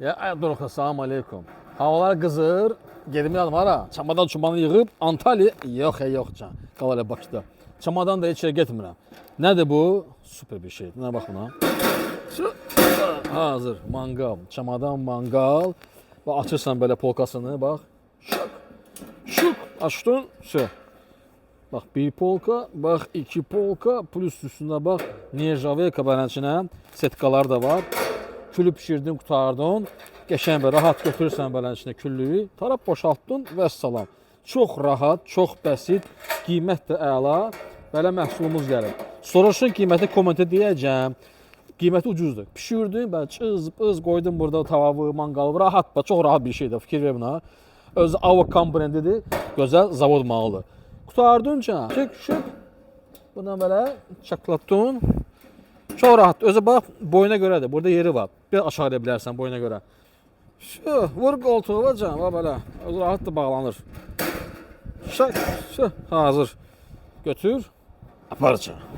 Ya Doruk, assalamu aleykum. Havalar qızır. Gedim yanım hara. Çamadan çumanı yığıb Antalya. Yox can. Qavala Bakıda. Çamadan da heç yerə getmirəm. Nədir bu? Süper bir şey. Nə bax buna. Hazır. Mangal. Çamadan mangal. Və açırsan belə polkasını. Bax. Şuk. Açdın. Şey. Bax bir polka. Bax iki polka. Plus üstündə bax. Nirjaveyka bələnçinə. Setkalar da var. Külü pişirdin, qutardın. Qəşəng və rahat götürürsən bələnçinə küllüyü. Tarap boşaltdın və salam. Çox rahat, çox bəsit. Qiymət də əla. Belə məhsulumuz gəlir. Soruşun qiyməti kommentə deyəcəm. Qiyməti ucuzdur. Pişirdin, belə cız qoydun burada tavavı, mangalı. Rahat, çox rahat bir şeydir. Fikir ver buna. Özü Avokam brendidir. Gözəl zavod malıdır. Qutardınca, şık. Bundan belə çaklatdın. Çox rahat. Özü bax, boyuna görədir. Burada yeri var. Bir aşağı edə bilərsən boyuna görə. Şu, vur qoltuğa can, bax belə. Özü rahat da bağlanır. Şu, hazır. Götür, aparacaq.